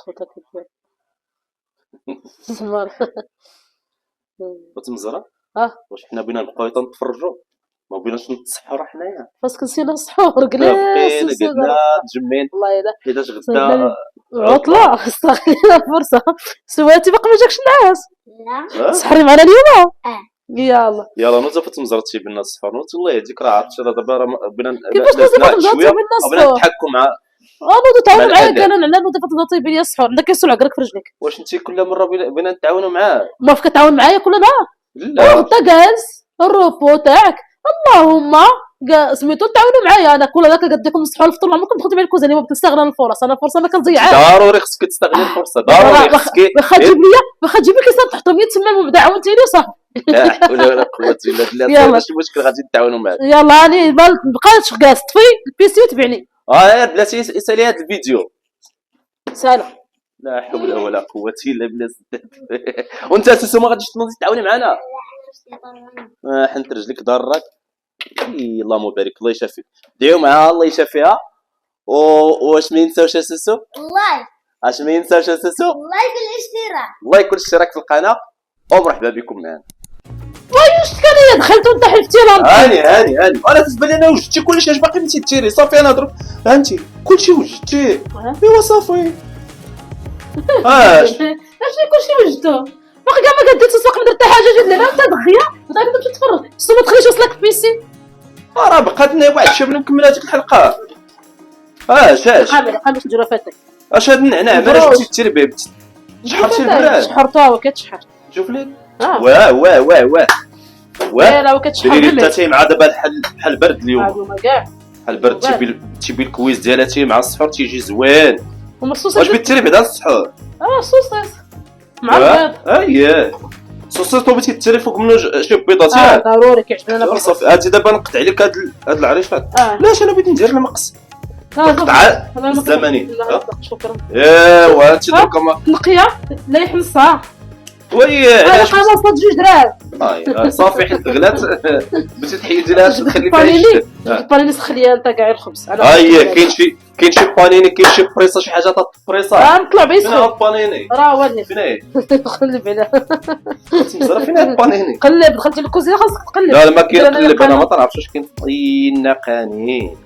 خوتك زمر وتمزرة واش حنا بغينا نبقاو تنتفرجوا ما بغيناش نتصحوا حنايا باسكو نسينا السحور جليس قلنا تجمين والله الا حيتاش غدا عطلة استغلينا الفرصة سواتي باقي ما جاكش الناس لا تسحري معنا اليوم يلا يلا نوض تمزرتي بنا الصحور نوض والله يهديك راه عرفتي راه دابا بغينا كيفاش نوض شويه بغينا الصحور نتحكموا مع نوض تعاونوا معايا كان على نوض طيب لي السحور عندك كيسول عقرك في رجليك واش انت كل مره بغينا نتعاونوا معاه ما فيك تعاون معايا كل نهار لا غدا جالس الروبو تاعك اللهم سميتو تعاونوا معايا انا كل هذاك قديكم الصحور الفطور عمركم دخلتوا معايا الكوزينه ما بتستغل الفرص انا الفرصه ما كنضيعهاش ضروري خصك تستغل الفرصه ضروري خصك واخا تجيب لي كيسان تحطهم لي تما وبدا عاونتيني وصافي لا حول ولا قوه الا بالله ماشي مشكل غادي نتعاونوا معاك يلا راني مابقاش جالس طفي البيسي وتبعني بلاتي يسالي هذا الفيديو سالو لا حول ولا قوه الا بالله وانت اساسا ما غاديش تنوضي تعاوني معنا حنت رجلك ضرك اللهم بارك الله يشافيك دعيو معها الله يشافيها واش ما ينساوش اساسو والله اش ما ينساوش اساسو لايك الاشتراك الله يكون الاشتراك في القناه ومرحبا بكم معنا واش كان دخلت وانت حلفتي هاني انا تبان لي انا وجدتي كلشي اش باقي انت تيري صافي انا ضرب انت كلشي وجدتي ايوا صافي اش كلشي وجدتو باقي كاع ما قديت السوق ما درت حاجه جات لنا انت دغيا بغيت تمشي تفرج السوق ما تخليش يوصلك في بيسي راه بقات لنا واحد الشيء باش نكمل هذيك الحلقه اش باش نديرو فاتك اش هاد النعناع ما جبتي التربيب شحرتي البراد شحرتها وكتشحر شوف لي واه لا وكتشحر ديري انت تي مع دابا بحال برد اليوم هادوما كاع بحال برد تيبي الكويز ديالها تي مع السحور تيجي زوين ومصوص واش بالتربيب هذا السحور صوصيص مع البيض اييه صوصيص بغيتي تيري فوق منه شي بيضات ياك ضروري كيعجبني انا صافي هادي دابا نقطع عليك هاد العريشات لاش انا بغيت ندير المقص قطعه الزمني شكرا ايوا هادشي دركا نقيه لا يحمصها وي علاش قناصه 2 دراهم صافي حيت غلات بغيتي تحيدي لها تخلي فيها البانيني سخليه انت كاع الخبز كاين شي بانيني كاين شي بريصه شي حاجه تطريصه نطلع بيسخن فين البانيني راه وين فين هي قلب عليها تمزرا فين البانيني قلب دخلتي للكوزينه خاصك تقلب لا ما كيقلب انا ما تعرفش واش كاين ناقاني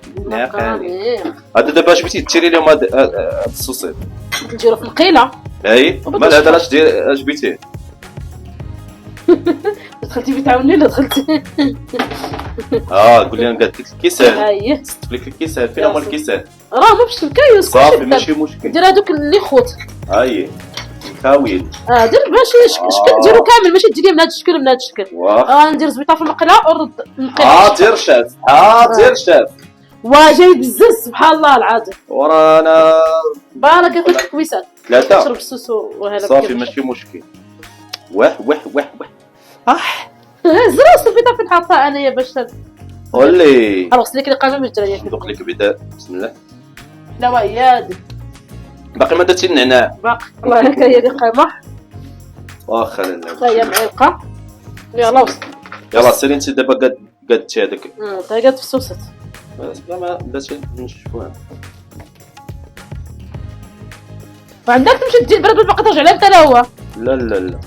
هذا دابا اش بغيتي ديري لهم هاد الصوصيط نديرو في القيله اي مال هذا لاش دير اش بغيتي دخلتي في تعاوني ولا دخلتي قول لي انا قالت لك الكيسان اييه صفت لك الكيسان فين هما الكيسان راه ما بش الكايوس صافي ماشي مشكل دير هذوك اللي خوت كاويل دير باش شكل ديرو كامل ماشي ديريه من هذا الشكل ومن هذا الشكل ندير زبيطه في المقله ونرد المقله دير شاف دير شاف جاي بزز سبحان الله العظيم ورانا بارك ياخذ الكويسات 3 شرب السوسو وهذا صافي ماشي مشكل واه زرا الزبيطه فين حاطها انايا باش ولي خلاص لك القلم الجريه ندوق لك بدا بسم الله لا ويا باقي ما درتي النعناع باقي والله هكا هي اللي قامح واخا لا هي معلقه يلا وصل يلا سيري انت دابا قادتي هذاك انت قاد في السوسات بس ما بداتي نشوفوها وعندك تمشي تجي البرد والباقي ترجع لها انت لا هو لا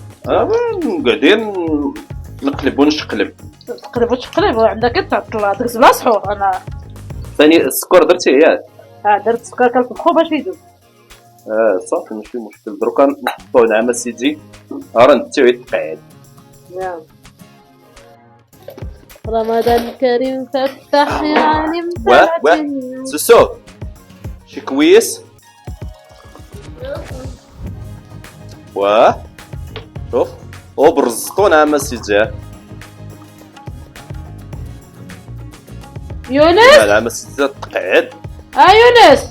قاعدين نقلب ونشقلب تقلب وعندك انت طلع داك بلا سحور انا ثاني السكر درتيه ياك درت السكر كنطبخو باش يدوب صافي ماشي مشكل دروكا نحطوه نعم سيدي راه نديو يتقعد رمضان كريم فتح يا عالم سوسو شي كويس شوف وبرزقو نعم سيدي يونس نعم سيدي تقعد يونس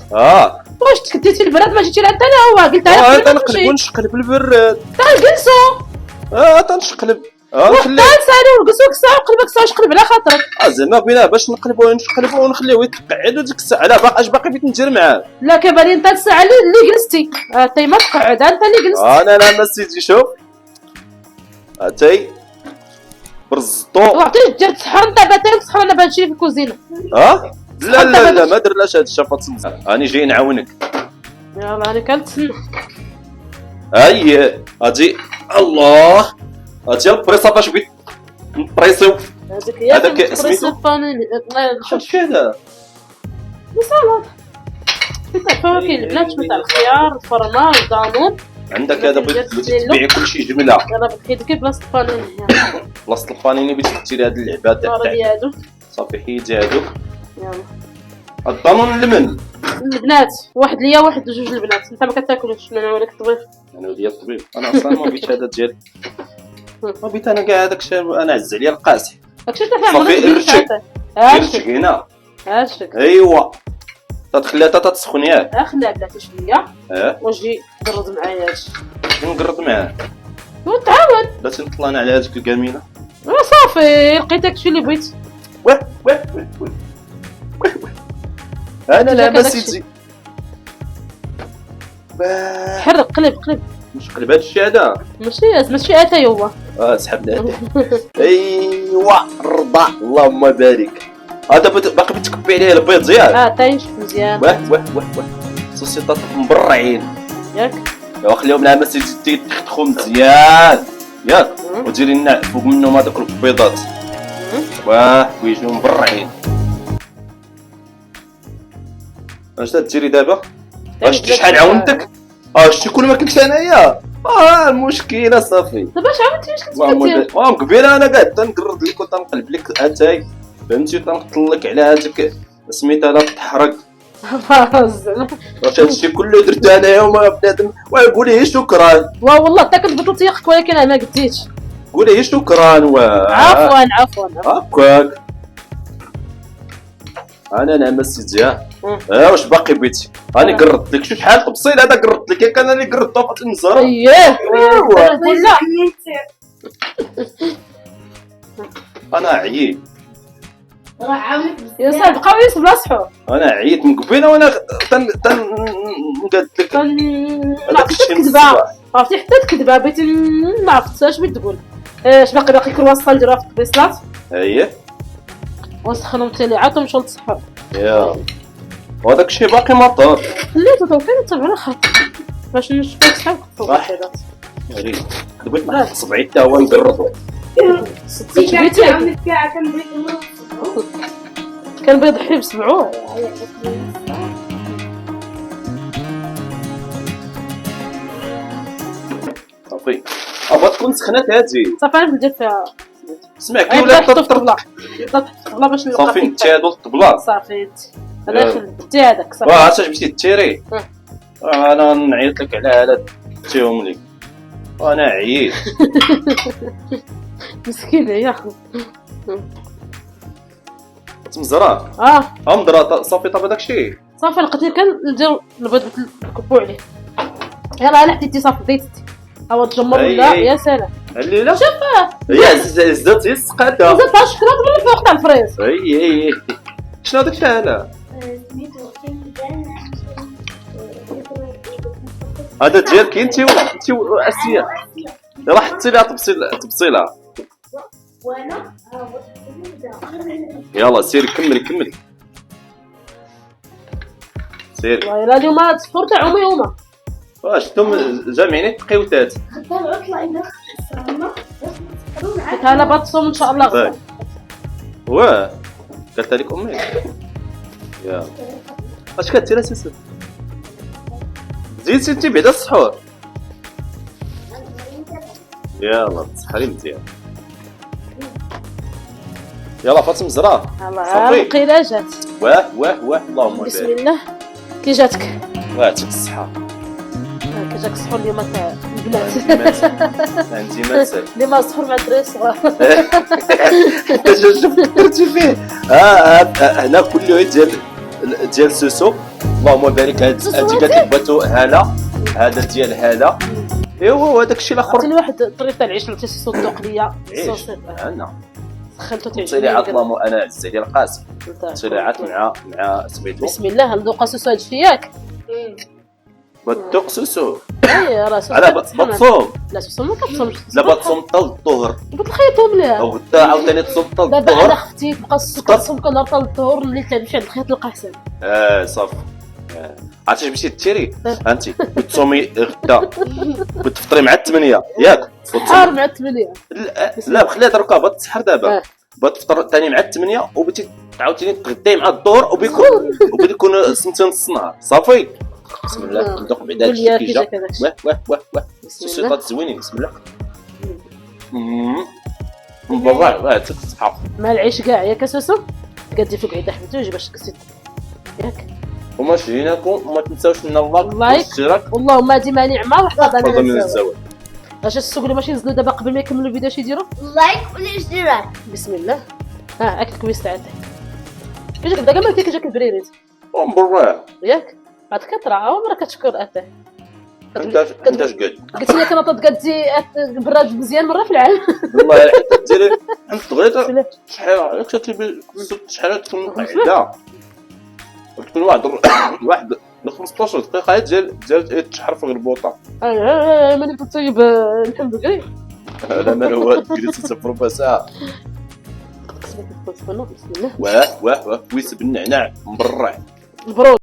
واش تكديتي البراد ما جيتي لعند انا هو قلت لك تنقلب ونشقلب البراد تنجلسو تنشقلب نخليه نسالو نقصوك الساعه وقلبك الساعه وشقلب على خاطرك زعما بغينا باش نقلبو ونخليوه يتقعد وديك الساعه لا باقاش باقي بغيت ندير معاه لا كيبان لي انت الساعه اللي جلستي انت ما تقعد انت اللي جلستي انا ما سيدي شوف هاتي برزطو وعطيه جات تسحر انت باتاك تسحر انا بنمشي في الكوزينه لا ما درناش هاد الشفاط راني جاي نعاونك يلا انا كنتسنى. هاي اجي الله اجي البريصه فاش بغيت نبريسيو هذاك سميتو شوف هذا سلطه فواكه البنات تاع الخيار الفرماج الدانون. عندك هذا بغيت تبيعي كلشي جمله يلا بغيت كيف بلاصه البانيني بلاصه البانيني بغيت ديري هاد اللعبه تاع هادو صافي حيدي هادوك يلا الضمن لمن البنات واحد ليا واحد جوج البنات. انت ما كتاكلش انا ولك الطبيخ انا وليا الطبيب انا اصلا ما بغيتش هذا ديال ما بغيت انا كاع هذاك الشيء انا عز عليا القاسي داكشي تاع صافي ارشك هنا هاشك ايوا تتخليها حتى تسخن ياك خليها بلاتي شويه واجي قرد معايا هادشي نقرد معاه وتعاود لا تنطلع انا على هذيك الكامينه صافي لقيت داكشي اللي بغيت. واه واه واه انا لا سيدي حرق قلب مش قلب هذا الشيء هذا ماشي اتاي هو سحبنا ايوا رضا اللهم بارك هذا باقي بتكبي عليه البيض زيان تاينشف مزيان واه سوسيطات مبرعين ياك خليهم لها مسيتي تخدخو مزيان ياك وديري لنا فوق منهم هذوك البيضات ويجيو مبرعين. اش ديري دابا؟ شتي شحال عاونتك؟ شتي كل ما كنت انايا المشكله صافي دابا اش عاودتي واش كنت من قبيله انا قاعد تنقرد لك وتنقلب لك اتاي فهمتي تنقتل لك على هذيك سميتها لا تحرق واش هادشي كله درتو انايا وما بنادم وقولي هي شكرا والله حتى كنت بطلت ياخك ولكن انا ما قديتش قولي هي شكرا عفوا هكاك انا نعم سيدي واش باقي بيتي راني قردت لك شحال تبصيل هذا قردت لك كان انا اللي قردته فاط المزرعه اييه لا انا عييت راه عاونك يا صاحبي بقاو يوسف بلا سحور انا عييت من قبيله وانا قالت لك هذاك الشيء كذبه عرفتي حتى الكذبه بغيتي ما عرفتش اش بغيت تقول اش باقي كرواسون نديروها في البيسلاط اييه ونسخنهم تيليعات ونمشيو للصحاب يا وهذاك الشيء باقي مطار خليته تو كان تبع على خاطر باش نشوفو صحاب صح غريب كذبت مع صبعي حتى هو نقرضو كان بيضحي بسبعوه صافي تكون سخنات هادي صافي انا ندير فيها اسمع كي ولا الطبله باش نلقى صافي انت هادو الطبله صافي انا خديتي هذاك صافي عرفتي جبتي التيري انا نعيط لك على هذا تيهم لي وانا عييت مسكين يا اخي تمزرا مضرا صافي طاب داكشي صافي لقيتني كندير البيض نكبو عليه يلا انا حديتي صافي بديتي هو تجمر ولا يا سلام الليله شوفها هي زدت هي السقاده زدتها شكرا من الفوق تاع الفريز اي شنو هذاك هذا هذا ديالك انت اسيا يلا حطي لها تبصيله وانا يلا سيري كملي سيري والله اليوم السحور تاعهم هما واش انتم جامعين التقيوتات خدام عطله اذا خسرنا قلت لها بتصوم ان شاء الله غدا واه قالت لك امي يا اش كدير اساسا زيد انت بعدا السحور يلا تسحري مزيان يلا فاطمه زرا صافي القيله جات واه اللهم بارك بسم الله كي جاتك واتك الصحه كي جاك السحور اليوم تاع البنات عندي مثل اليوم السحور مع الدراري الصغار شوف درتي فيه هنا كله ديال سوسو اللهم بارك هادي قالت لك بغاتو هاله هذا ديال هاله ايوا هذاك الشيء الاخر عطيني واحد الطريف تاع العيش عرفتي الصوص الدقليه الصوص انا سخنتو تعجبني صيليعات اللهم انا عز عليا القاسم صيليعات مع سميتو بسم الله ندوق سوسو هادشي ياك بدوق سوسو اي راه سوسو على بتصوم لا سوسو ما كتصومش لا بتصوم حتى الظهر بتخيطو مليح وغدا عاوتاني تصوم حتى الظهر دابا انا خفتي تبقى السكر تصوم كل نهار حتى الظهر اللي تمشي عند الخيط تلقى حسن صافي عرفتي اش بغيتي ديري انت بتصومي غدا بتفطري مع 8 ياك سحر مع 8 لا خليها دركا بتسحر دابا بتفطر ثاني مع 8 وبغيتي عاوتاني تغداي مع الظهر وبيكون سميتو نص النهار صافي. بسم الله ندوق بعدا هادشي كي جا واه السلطات زوينين. بسم الله بابا تصحى مع العيش كاع ياك اساسا كدير فوق عيد حبيتو يجي باش تكسي ياك. وما شريناكم وما تنساوش من الله والاشتراك اللهم ديما نعمه وحفظنا من الزواج. اش السوق اللي ماشي نزلوا دابا قبل ما يكملوا الفيديو اش يديروا؟ لايك والاشتراك. بسم الله. هاك الكويس تاعك كيجيك دابا ما كيجيك البريريت برا ياك عاد كطرا عمرك كتشكر اتاه انت اش قلت قلت لك انا تقدي براد مزيان مره في العام. والله حتى ديري انت بغيت شحال كتبي شحال تكون وحده تكون واحد 15 دقيقه ديال تحرف غير البوطه. ماني طيب الحمد لله. لا ما هو جلست ربع ساعه. بسم الله. واه كويس بالنعناع مبرع مبروك.